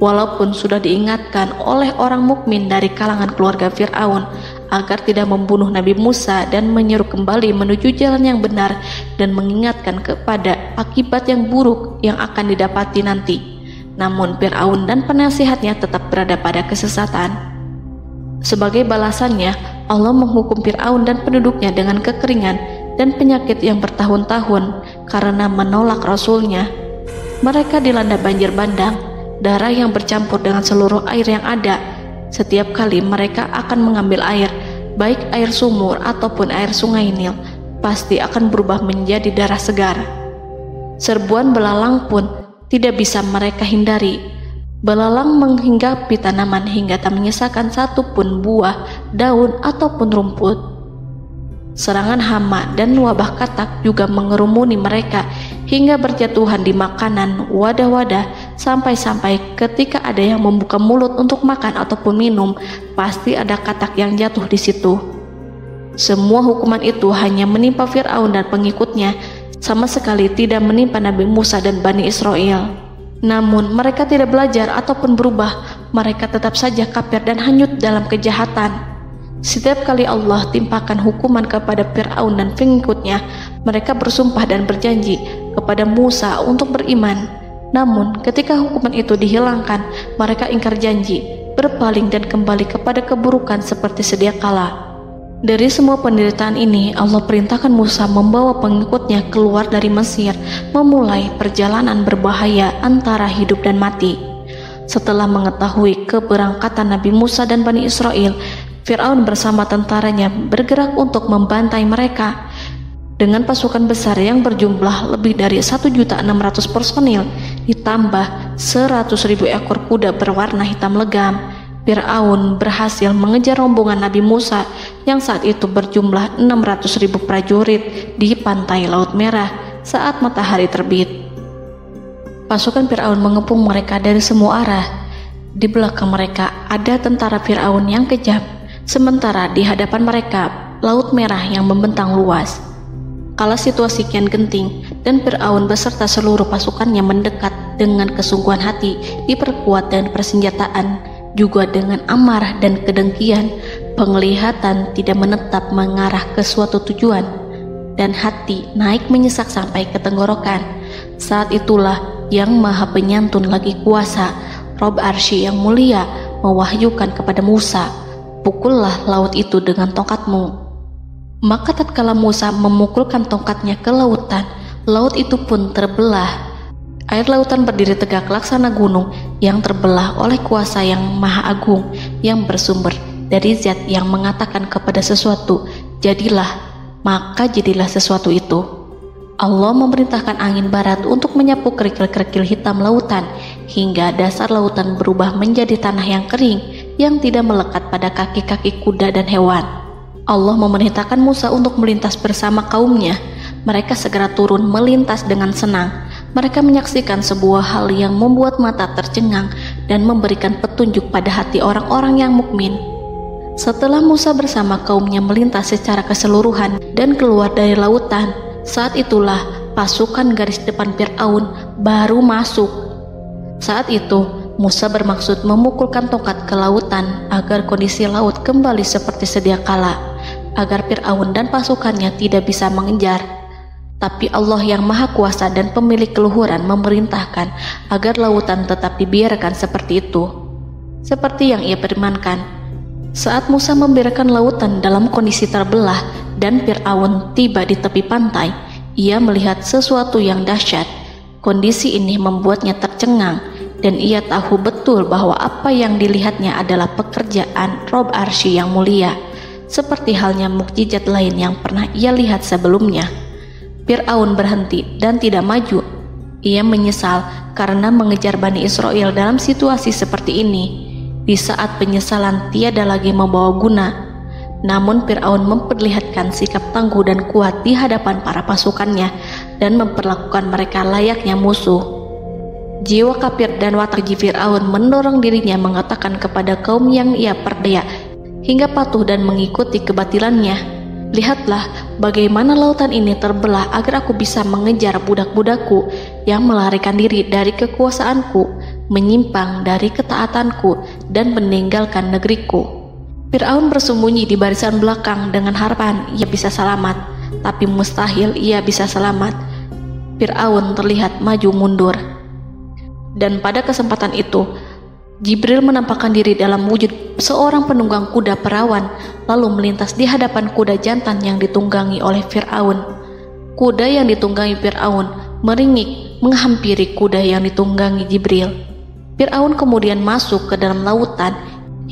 Walaupun sudah diingatkan oleh orang mukmin dari kalangan keluarga Fir'aun agar tidak membunuh Nabi Musa dan menyeru kembali menuju jalan yang benar dan mengingatkan kepada akibat yang buruk yang akan didapati nanti, namun Fir'aun dan penasihatnya tetap berada pada kesesatan. Sebagai balasannya, Allah menghukum Fir'aun dan penduduknya dengan kekeringan dan penyakit yang bertahun-tahun karena menolak Rasulnya. Mereka dilanda banjir bandang, darah yang bercampur dengan seluruh air yang ada. Setiap kali mereka akan mengambil air, baik air sumur ataupun air sungai Nil, pasti akan berubah menjadi darah segar. Serbuan belalang pun tidak bisa mereka hindari. Belalang menghinggapi tanaman hingga tak menyisakan satupun buah, daun ataupun rumput. Serangan hama dan wabah katak juga mengerumuni mereka hingga berjatuhan di makanan, wadah-wadah, sampai-sampai ketika ada yang membuka mulut untuk makan ataupun minum, pasti ada katak yang jatuh di situ. Semua hukuman itu hanya menimpa Fir'aun dan pengikutnya, sama sekali tidak menimpa Nabi Musa dan Bani Israel. Namun mereka tidak belajar ataupun berubah, mereka tetap saja kafir dan hanyut dalam kejahatan. Setiap kali Allah timpakan hukuman kepada Fir'aun dan pengikutnya, mereka bersumpah dan berjanji kepada Musa untuk beriman. Namun ketika hukuman itu dihilangkan, mereka ingkar janji berpaling dan kembali kepada keburukan seperti sedia kala. Dari semua penderitaan ini, Allah perintahkan Musa membawa pengikutnya keluar dari Mesir, memulai perjalanan berbahaya antara hidup dan mati. Setelah mengetahui keberangkatan Nabi Musa dan Bani Israel, Fir'aun bersama tentaranya bergerak untuk membantai mereka. Dengan pasukan besar yang berjumlah lebih dari 1.600.000 personil, ditambah 100.000 ekor kuda berwarna hitam legam, Fir'aun berhasil mengejar rombongan Nabi Musa yang saat itu berjumlah 600.000 prajurit di pantai Laut Merah saat matahari terbit. Pasukan Fir'aun mengepung mereka dari semua arah. Di belakang mereka ada tentara Fir'aun yang kejam, sementara di hadapan mereka Laut Merah yang membentang luas. Kala situasi kian genting dan Fir'aun beserta seluruh pasukannya mendekat dengan kesungguhan hati, diperkuat dan persenjataan, juga dengan amarah dan kedengkian, penglihatan tidak menetap mengarah ke suatu tujuan, dan hati naik menyesak sampai ke tenggorokan. Saat itulah Yang Maha Penyantun lagi kuasa, Rob Arsy yang mulia, mewahyukan kepada Musa, "Pukullah laut itu dengan tongkatmu." Maka tatkala Musa memukulkan tongkatnya ke lautan, laut itu pun terbelah. Air lautan berdiri tegak laksana gunung yang terbelah oleh kuasa yang maha agung, yang bersumber dari zat yang mengatakan kepada sesuatu, "Jadilah," maka jadilah sesuatu itu. Allah memerintahkan angin barat untuk menyapu kerikil-kerikil hitam lautan, hingga dasar lautan berubah menjadi tanah yang kering, yang tidak melekat pada kaki-kaki kuda dan hewan. Allah memerintahkan Musa untuk melintas bersama kaumnya. Mereka segera turun melintas dengan senang. Mereka menyaksikan sebuah hal yang membuat mata tercengang dan memberikan petunjuk pada hati orang-orang yang mukmin. Setelah Musa bersama kaumnya melintas secara keseluruhan dan keluar dari lautan, saat itulah pasukan garis depan Fir'aun baru masuk. Saat itu Musa bermaksud memukulkan tongkat ke lautan agar kondisi laut kembali seperti sedia kala, agar Fir'aun dan pasukannya tidak bisa mengejar. Tapi Allah yang Maha Kuasa dan pemilik keluhuran memerintahkan agar lautan tetap dibiarkan seperti itu, seperti yang ia firmankan. Saat Musa membiarkan lautan dalam kondisi terbelah dan Fir'aun tiba di tepi pantai, ia melihat sesuatu yang dahsyat. Kondisi ini membuatnya tercengang, dan ia tahu betul bahwa apa yang dilihatnya adalah pekerjaan Rob Arsy yang mulia, seperti halnya mukjizat lain yang pernah ia lihat sebelumnya. Fir'aun berhenti dan tidak maju. Ia menyesal karena mengejar Bani Israel dalam situasi seperti ini, di saat penyesalan tiada lagi membawa guna. Namun Fir'aun memperlihatkan sikap tangguh dan kuat di hadapan para pasukannya dan memperlakukan mereka layaknya musuh. Jiwa kafir dan watak Fir'aun mendorong dirinya mengatakan kepada kaum yang ia perdaya hingga patuh dan mengikuti kebatilannya, "Lihatlah bagaimana lautan ini terbelah agar aku bisa mengejar budak-budakku yang melarikan diri dari kekuasaanku, menyimpang dari ketaatanku, dan meninggalkan negeriku." Fir'aun bersembunyi di barisan belakang dengan harapan ia bisa selamat, tapi mustahil ia bisa selamat. Fir'aun terlihat maju mundur. Dan pada kesempatan itu, Jibril menampakkan diri dalam wujud seorang penunggang kuda perawan, lalu melintas di hadapan kuda jantan yang ditunggangi oleh Fir'aun. Kuda yang ditunggangi Fir'aun meringik menghampiri kuda yang ditunggangi Jibril. Fir'aun kemudian masuk ke dalam lautan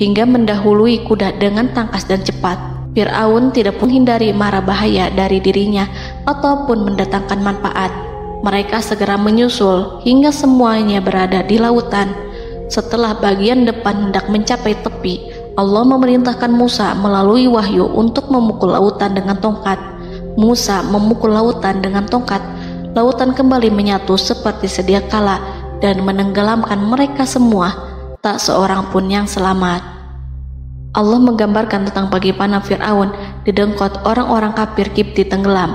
hingga mendahului kuda dengan tangkas dan cepat. Fir'aun tidak menghindari mara bahaya dari dirinya ataupun mendatangkan manfaat. Mereka segera menyusul hingga semuanya berada di lautan. Setelah bagian depan hendak mencapai tepi, Allah memerintahkan Musa melalui wahyu untuk memukul lautan dengan tongkat. Musa memukul lautan dengan tongkat. Lautan kembali menyatu seperti sedia kala dan menenggelamkan mereka semua. Tak seorang pun yang selamat. Allah menggambarkan tentang bagaimana Fir'aun didengkot orang-orang kafir Kipti tenggelam.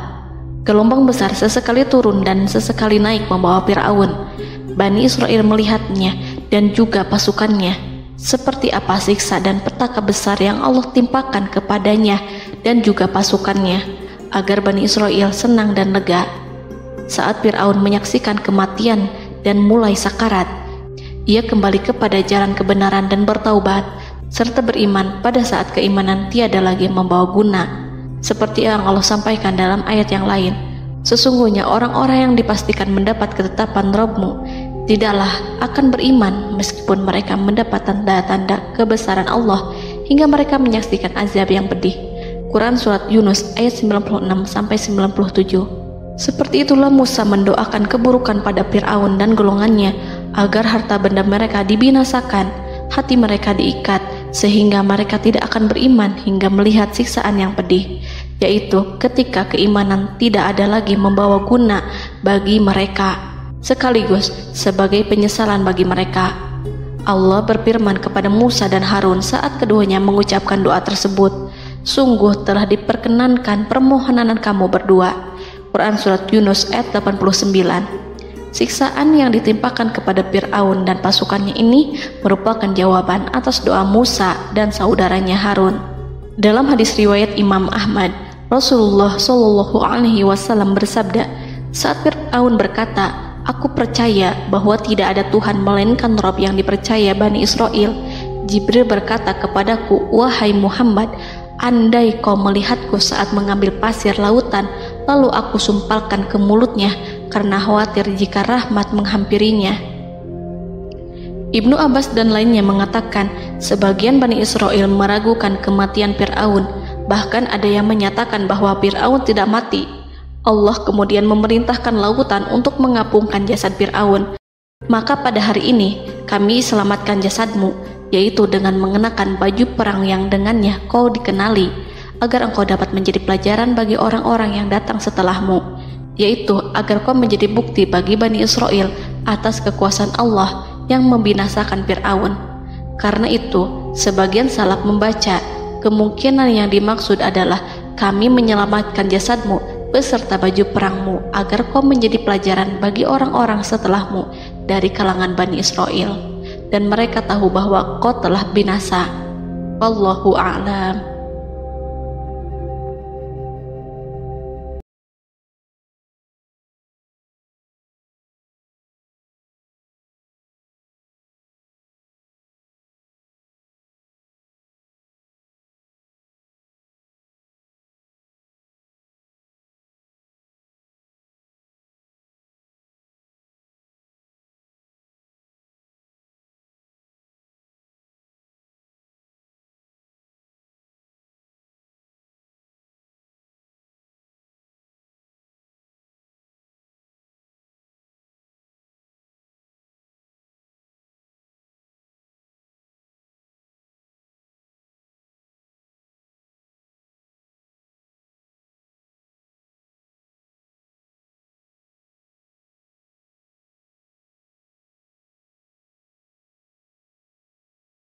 Gelombang besar sesekali turun dan sesekali naik membawa Fir'aun. Bani Israel melihatnya dan juga pasukannya, seperti apa siksa dan petaka besar yang Allah timpakan kepadanya dan juga pasukannya, agar Bani Israel senang dan lega. Saat Fir'aun menyaksikan kematian dan mulai sakarat, ia kembali kepada jalan kebenaran dan bertaubat, serta beriman pada saat keimanan tiada lagi membawa guna. Seperti yang Allah sampaikan dalam ayat yang lain, sesungguhnya orang-orang yang dipastikan mendapat ketetapan Rabb-Mu tidaklah akan beriman meskipun mereka mendapat tanda-tanda kebesaran Allah hingga mereka menyaksikan azab yang pedih. Quran Surat Yunus ayat 96-97. Seperti itulah Musa mendoakan keburukan pada Fir'aun dan golongannya agar harta benda mereka dibinasakan, hati mereka diikat sehingga mereka tidak akan beriman hingga melihat siksaan yang pedih, yaitu ketika keimanan tidak ada lagi membawa guna bagi mereka, sekaligus sebagai penyesalan bagi mereka. Allah berfirman kepada Musa dan Harun saat keduanya mengucapkan doa tersebut, sungguh telah diperkenankan permohonan kamu berdua. Quran Surat Yunus ayat 89. Siksaan yang ditimpakan kepada Fir'aun dan pasukannya ini merupakan jawaban atas doa Musa dan saudaranya Harun. Dalam hadis riwayat Imam Ahmad, Rasulullah Shallallahu Alaihi Wasallam bersabda, saat Fir'aun berkata, aku percaya bahwa tidak ada Tuhan melainkan Rabb yang dipercaya Bani Israel, Jibril berkata kepadaku, wahai Muhammad, andai kau melihatku saat mengambil pasir lautan, lalu aku sumpalkan ke mulutnya karena khawatir jika rahmat menghampirinya. Ibnu Abbas dan lainnya mengatakan, sebagian Bani Israel meragukan kematian Fir'aun, bahkan ada yang menyatakan bahwa Fir'aun tidak mati. Allah kemudian memerintahkan lautan untuk mengapungkan jasad Fir'aun. Maka pada hari ini kami selamatkan jasadmu, yaitu dengan mengenakan baju perang yang dengannya kau dikenali, agar engkau dapat menjadi pelajaran bagi orang-orang yang datang setelahmu, yaitu agar kau menjadi bukti bagi Bani Israel atas kekuasaan Allah yang membinasakan Fir'aun. Karena itu, sebagian salaf membaca, kemungkinan yang dimaksud adalah kami menyelamatkan jasadmu beserta baju perangmu agar kau menjadi pelajaran bagi orang-orang setelahmu dari kalangan Bani Israel, dan mereka tahu bahwa kau telah binasa. Wallahu a'lam.